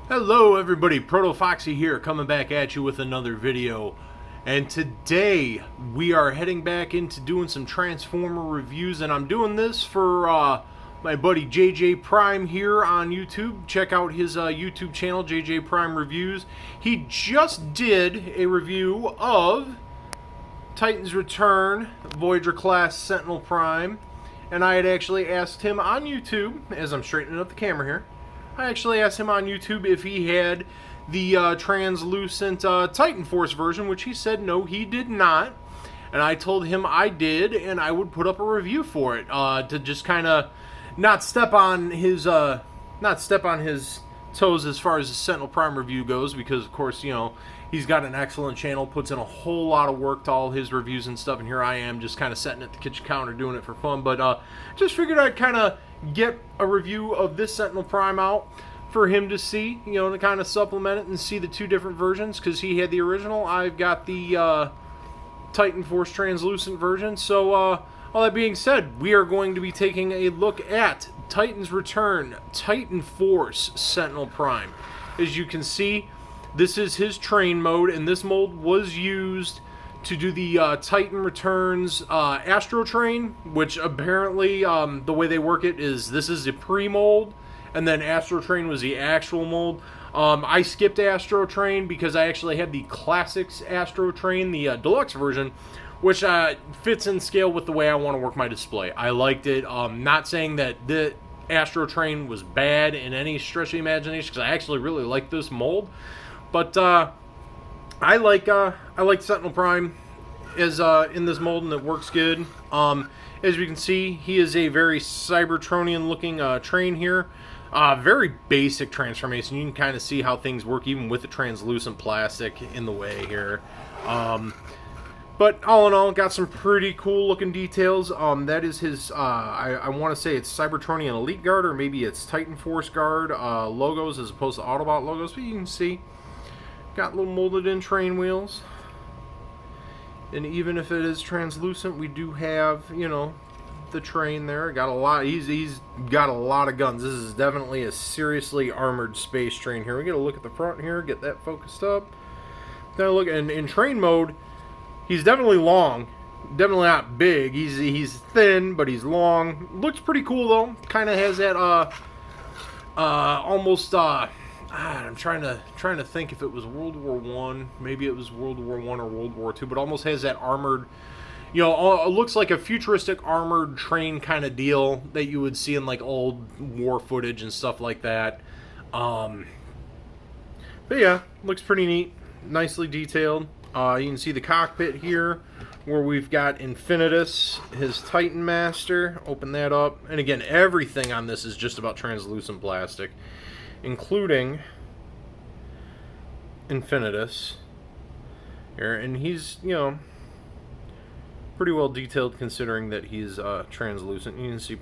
Hello everybody, ProtoFoxy here, coming back at you with another video. And today we are heading back into doing some Transformer reviews, and I'm doing this for my buddy JJ Prime here on YouTube. Check out his YouTube channel, JJ Prime Reviews. He just did a review of Titan's Return, Voyager class Sentinel Prime, and I had actually asked him on YouTube, as I'm straightening up the camera here, I actually asked him on YouTube if he had the translucent Titan Force version, which he said no, he did not. And I told him I did, and I would put up a review for it to just kind of not step on his toes as far as the Sentinel Prime review goes, because of course, you know, he's got an excellent channel, puts in a whole lot of work to all his reviews and stuff, and here I am just kind of sitting at the kitchen counter doing it for fun. But just figured I'd kind of get a review of this Sentinel Prime out for him to see, you know, to kind of supplement it and see the two different versions, because he had the original, I've got the Titan Force translucent version. So all that being said, we are going to be taking a look at Titan's Return, Titan Force Sentinel Prime. As you can see, this is his train mode, and this mold was used to do the Titan Returns Astro Train, which apparently the way they work it is this is a pre-mold, and then Astro Train was the actual mold. I skipped Astro Train because I actually had the Classics Astro Train, the deluxe version, which fits in scale with the way I want to work my display. I liked it. Not saying that the Astro Train was bad in any stretch of the imagination, because I actually really like this mold. But I like Sentinel Prime as in this mold, and it works good. As you can see, he is a very Cybertronian-looking train here. Very basic transformation. You can kind of see how things work even with the translucent plastic in the way here. But all in all, got some pretty cool looking details. That is his, I want to say it's Cybertronian Elite Guard, or maybe it's Titan Force Guard logos as opposed to Autobot logos. But you can see, got little molded in train wheels. And even if it is translucent, we do have, you know, the train there. Got a lot, he's got a lot of guns. This is definitely a seriously armored space train here. We get a look at the front here, get that focused up. Then look, and in train mode, he's definitely long, definitely not big. He's thin, but he's long. Looks pretty cool though. Kind of has that almost I'm trying to think if it was World War One, maybe it was World War One or World War Two, but almost has that armored, you know, it looks like a futuristic armored train kind of deal that you would see in like old war footage and stuff like that. But yeah, looks pretty neat, nicely detailed. You can see the cockpit here, where we've got Infinitus, his Titan Master. Open that up, and again, everything on this is just about translucent plastic, including Infinitus here, and he's, you know, pretty well detailed considering that he's translucent. You can see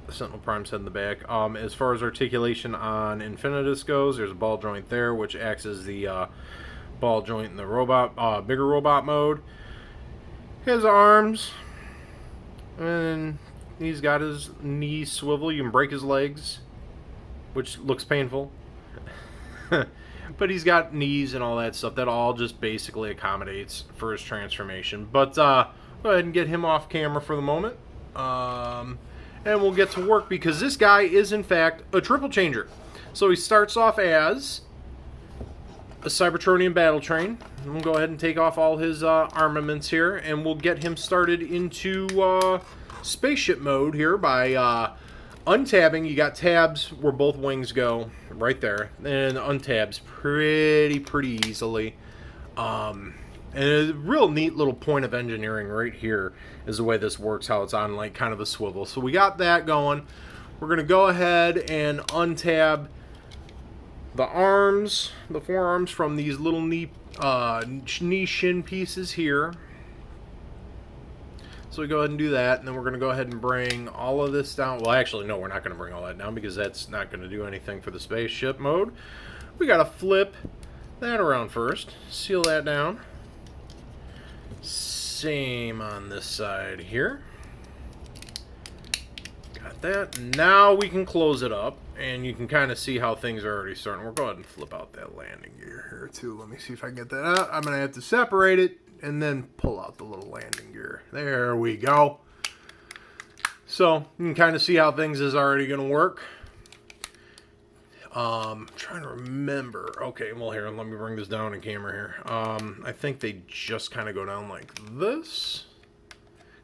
Sentinel Prime's head in the back. As far as articulation on Infinitus goes, there's a ball joint there, which acts as the ball joint in the robot, bigger robot mode. His arms, and he's got his knee swivel. You can break his legs, which looks painful. But he's got knees and all that stuff. That all just basically accommodates for his transformation. But go ahead and get him off camera for the moment. And we'll get to work, because this guy is in fact a triple changer. So he starts off as a Cybertronian battle train. And we'll go ahead and take off all his armaments here, and we'll get him started into Spaceship Mode here by untabbing. You got tabs where both wings go right there, and untabs pretty easily. And a real neat little point of engineering right here is the way this works, how it's on like kind of a swivel. So we got that going. We're gonna go ahead and untab the arms, the forearms, from these little knee shin pieces here. So we go ahead and do that, and then we're going to go ahead and bring all of this down. Well, actually, no, we're not going to bring all that down, because that's not going to do anything for the spaceship mode. We got to flip that around first, seal that down. Same on this side here. Got that. Now we can close it up, And you can kind of see how things are already starting. We'll go ahead and flip out that landing gear here too. Let me see if I can get that out. I'm going to have to separate it and then pull out the little landing gear. There we go. So you can kind of see how things is already going to work. Trying to remember. Okay, well here, let me bring this down in camera here. I think they just kind of go down like this.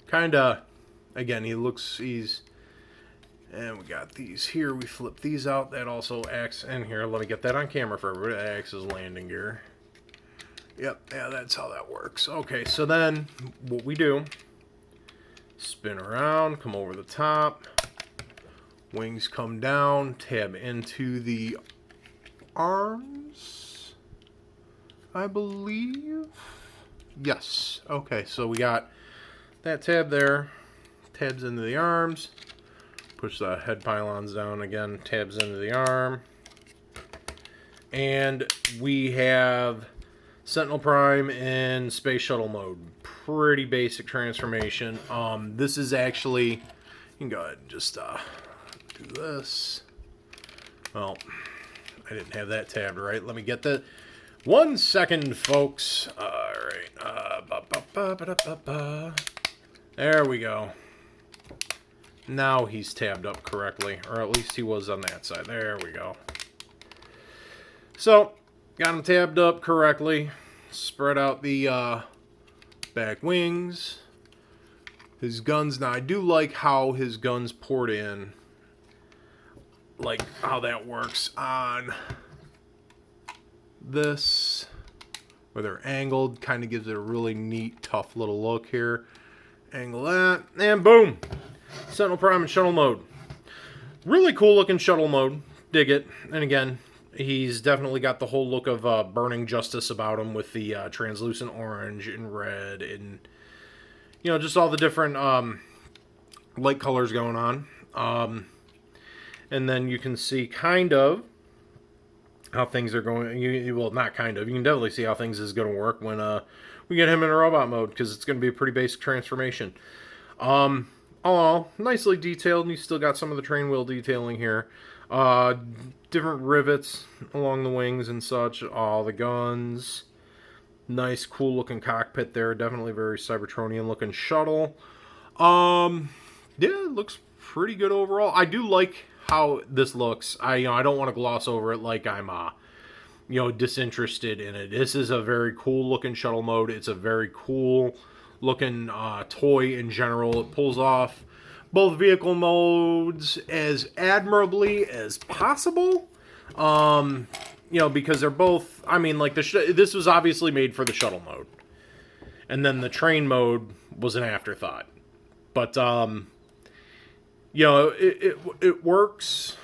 Kind of, again, he's... And we got these here. We flip these out. That also acts in here. Let me get that on camera for everybody. That acts as landing gear. Yep, yeah, that's how that works. Okay, so then what we do, spin around, come over the top, wings come down, tab into the arms, I believe. Yes, okay, so we got that tab there, tabs into the arms. Push the head pylons down again, tabs into the arm. And we have Sentinel Prime in Space Shuttle Mode. Pretty basic transformation. This is actually, you can go ahead and just do this. Well, I didn't have that tabbed right. Let me get that. 1 second, folks. Alright. There we go. Now he's tabbed up correctly, or at least he was on that side. There we go. So, got him tabbed up correctly. Spread out the back wings. His guns, now I do like how his guns poured in. Like how that works on this. Where they're angled, kind of gives it a really neat, tough little look here. Angle that, and boom! Sentinel Prime and Shuttle Mode. Really cool looking Shuttle Mode. Dig it. And again, he's definitely got the whole look of Burning Justice about him with the translucent orange and red and, you know, just all the different light colors going on. And then you can see kind of how things are going. Well, not kind of. You can definitely see how things is going to work when we get him in a robot mode, because it's going to be a pretty basic transformation. All nicely detailed, and you still got some of the train wheel detailing here. Different rivets along the wings and such. All the guns. Nice, cool looking cockpit there. Definitely very Cybertronian looking shuttle. Yeah, it looks pretty good overall. I do like how this looks. I don't want to gloss over it like I'm disinterested in it. This is a very cool looking Shuttle Mode. It's a very cool looking toy in general. It pulls off both vehicle modes as admirably as possible. Because they're both, I mean, like this was obviously made for the Shuttle Mode, and then the train mode was an afterthought. But it works.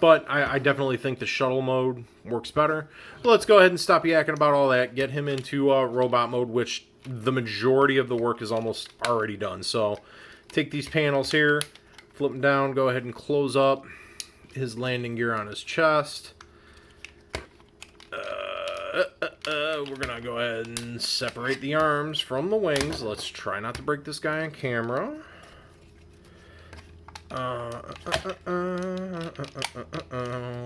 But I definitely think the Shuttle Mode works better. But let's go ahead and stop yakking about all that. Get him into robot mode, which the majority of the work is almost already done. So take these panels here, flip them down, go ahead and close up his landing gear on his chest. We're going to go ahead and separate the arms from the wings. Let's try not to break this guy on camera.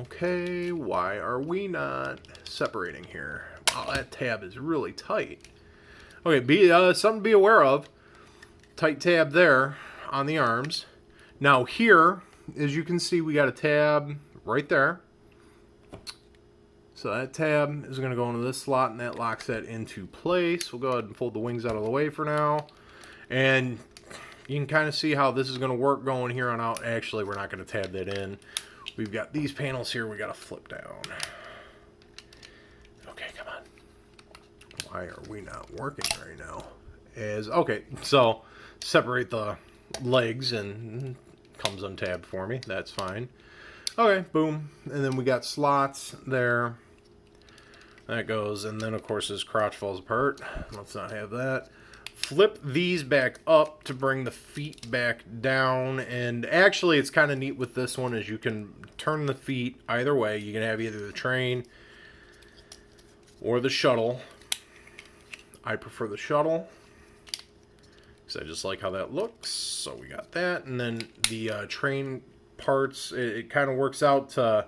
Okay, why are we not separating here? Wow, that tab is really tight. Okay, something to be aware of. Tight tab there on the arms. Now here, as you can see, we got a tab right there. So that tab is going to go into this slot, and that locks that into place. We'll go ahead and fold the wings out of the way for now. And you can kind of see how this is going to work going here on out. Actually, we're not going to tab that in. We've got these panels here we got to flip down. Okay, come on. Why are we not working right now? Okay, so separate the legs and comes untabbed for me. That's fine. Okay, boom. And then we got slots there. That goes, and then of course his crotch falls apart. Let's not have that. Flip these back up to bring the feet back down, and actually it's kind of neat with this one is you can turn the feet either way. You can have either the train or the shuttle. I prefer the shuttle. because I just like how that looks. So we got that, and then the train parts, it kind of works out to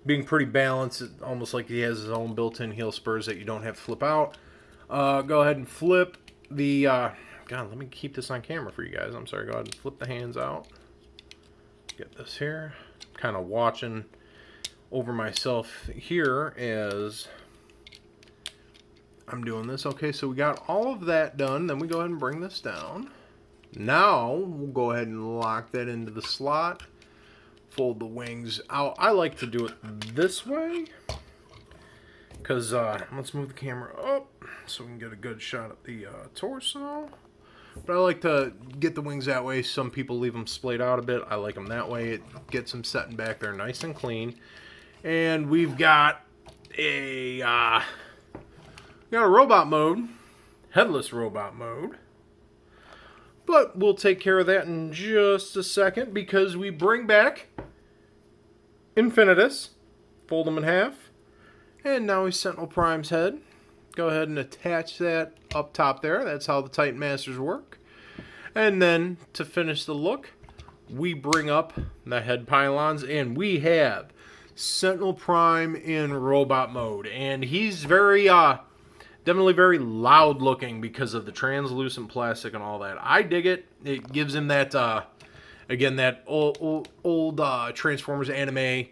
being pretty balanced, almost like he has his own built-in heel spurs that you don't have to flip out. Go ahead and flip the, God, let me keep this on camera for you guys. I'm sorry, go ahead and flip the hands out. Get this here. Kind of watching over myself here as I'm doing this. Okay, so we got all of that done. Then we go ahead and bring this down. Now, we'll go ahead and lock that into the slot. Fold the wings out. I like to do it this way because let's move the camera up so we can get a good shot at the torso. But I like to get the wings that way. Some people leave them splayed out a bit. I like them that way. It gets them setting back there nice and clean. And we've got a robot mode, headless robot mode. But we'll take care of that in just a second because we bring back Infinitus, fold them in half, and now we Sentinel Prime's head. Go ahead and attach that up top there. That's how the Titan Masters work. And then to finish the look, we bring up the head pylons, and we have Sentinel Prime in robot mode. And he's very, definitely very loud looking because of the translucent plastic and all that. I dig it. It gives him that, again, that old Transformers anime,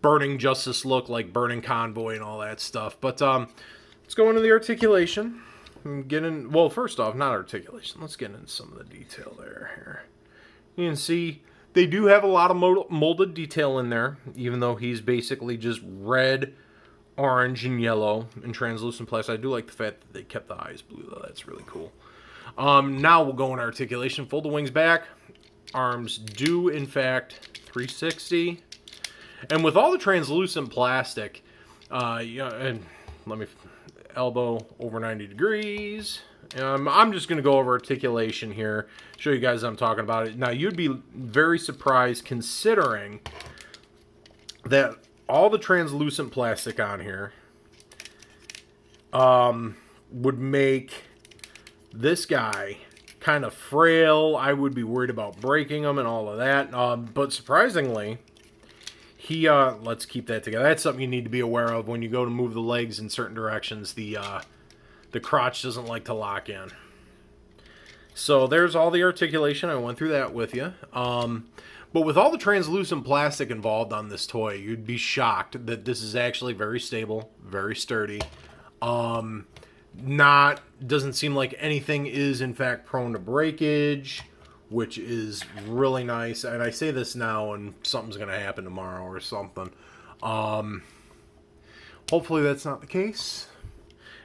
Burning Justice look, like Burning Convoy and all that stuff. But let's go into the articulation. Well, first off, not articulation. Let's get into some of the detail there. Here. You can see they do have a lot of molded detail in there, even though he's basically just red, orange, and yellow in translucent plastic. I do like the fact that they kept the eyes blue, though. That's really cool. Now we'll go in articulation. Fold the wings back. Arms do, in fact, 360. And with all the translucent plastic, and let me elbow over 90 degrees. I'm just going to go over articulation here, show you guys I'm talking about it. Now, you'd be very surprised considering that all the translucent plastic on here would make this guy kind of frail. I would be worried about breaking him and all of that. But surprisingly, let's keep that together. That's something you need to be aware of when you go to move the legs in certain directions. The crotch doesn't like to lock in. So there's all the articulation. I went through that with you. But with all the translucent plastic involved on this toy, you'd be shocked that this is actually very stable, very sturdy. Doesn't seem like anything is in fact prone to breakage, which is really nice. And I say this now and something's going to happen tomorrow or something. Hopefully that's not the case.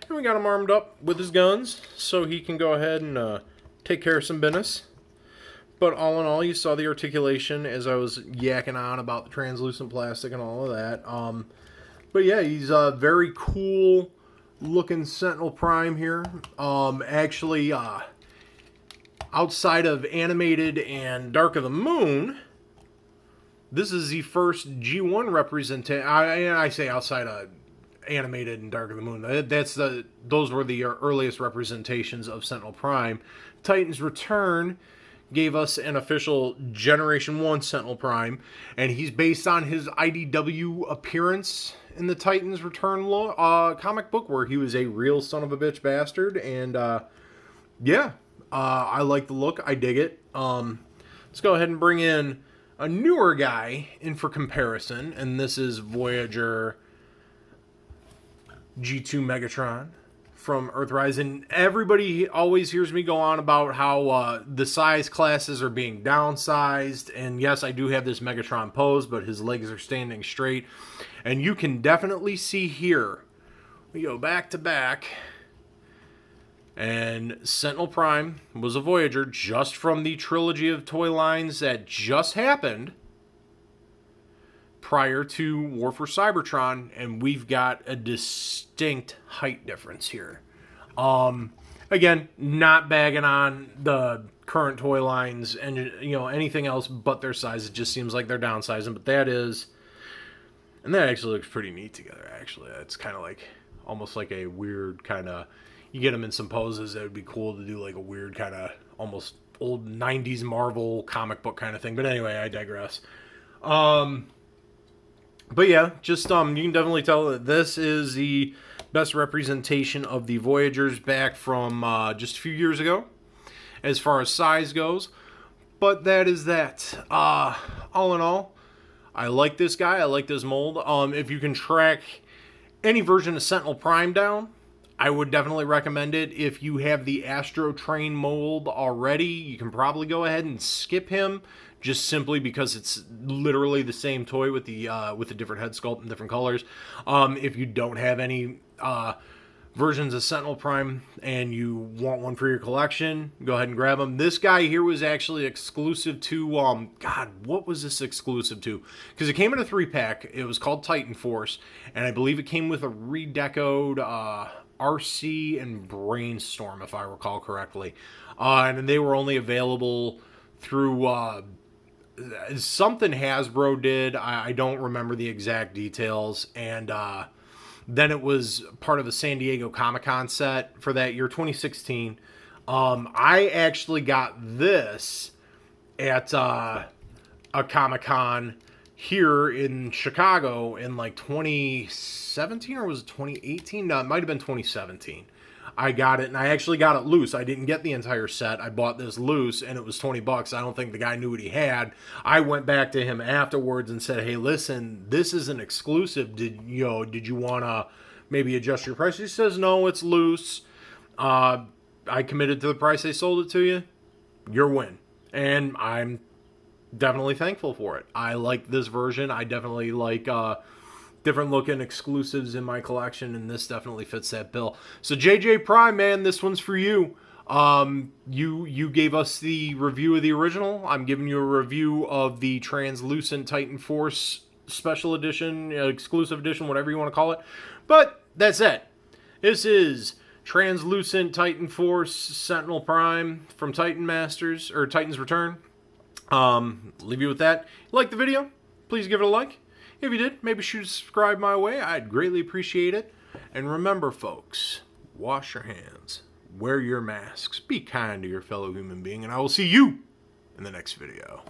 And we got him armed up with his guns so he can go ahead and take care of some business. But all in all, you saw the articulation as I was yakking on about the translucent plastic and all of that. But yeah, he's a very cool looking Sentinel Prime here. Actually, outside of Animated and Dark of the Moon, this is the first G1 representation. I say outside of Animated and Dark of the Moon. Those were the earliest representations of Sentinel Prime. Titan's Return gave us an official Generation 1 Sentinel Prime, and he's based on his IDW appearance in the Titan's Return comic book, where he was a real son of a bitch bastard, and yeah, I like the look. I dig it. Let's go ahead and bring in a newer guy in for comparison, and this is Voyager G2 Megatron from Earthrise. And everybody always hears me go on about how the size classes are being downsized, and yes, I do have this Megatron pose, but his legs are standing straight, and you can definitely see here, we go back to back, and Sentinel Prime was a Voyager just from the trilogy of toy lines that just happened prior to War for Cybertron, and we've got a distinct height difference here. Again, not bagging on the current toy lines and anything else but their size. It just seems like they're downsizing, but that actually looks pretty neat together. Actually, it's kind of like almost like a weird kind of you get him in some poses that would be cool to do, like a weird kind of almost old 90s Marvel comic book kind of thing. But anyway, I digress. But yeah, just you can definitely tell that this is the best representation of the Voyagers back from just a few years ago, as far as size goes. But that is that. All in all, I like this guy. I like this mold. If you can track any version of Sentinel Prime down, I would definitely recommend it. If you have the Astro Train mold already, you can probably go ahead and skip him, just simply because it's literally the same toy with the different head sculpt and different colors. If you don't have any versions of Sentinel Prime and you want one for your collection, go ahead and grab them. This guy here was actually exclusive to, God, what was this exclusive to? Because it came in a 3-pack. It was called Titan Force, and I believe it came with a redecoed RC and Brainstorm, if I recall correctly. And they were only available through something Hasbro did. I don't remember the exact details. And then it was part of a San Diego Comic-Con set for that year, 2016. I actually got this at a Comic-Con here in Chicago in like 2017, or was it 2018? No, it might have been 2017. I got it, and I actually got it loose. I didn't get the entire set. I bought this loose, and it was $20. I don't think the guy knew what he had. I went back to him afterwards and said, "Hey, listen, this is an exclusive. Did you want to maybe adjust your price?" He says, "No, it's loose. I committed to the price they sold it to you. Your win." And I'm definitely thankful for it. I like this version. I definitely like different looking exclusives in my collection, and this definitely fits that bill. So JJ Prime, man, this one's for you. You gave us the review of the original. I'm giving you a review of the Translucent Titan Force Special Edition, Exclusive Edition, whatever you want to call it. But that's it. This is Translucent Titan Force Sentinel Prime from Titan Masters, or Titan's Return. Leave you with that. Like the video? Please give it a like. If you did, maybe shoot a subscribe my way. I'd greatly appreciate it. And remember, folks, wash your hands, wear your masks, be kind to your fellow human being, and I will see you in the next video.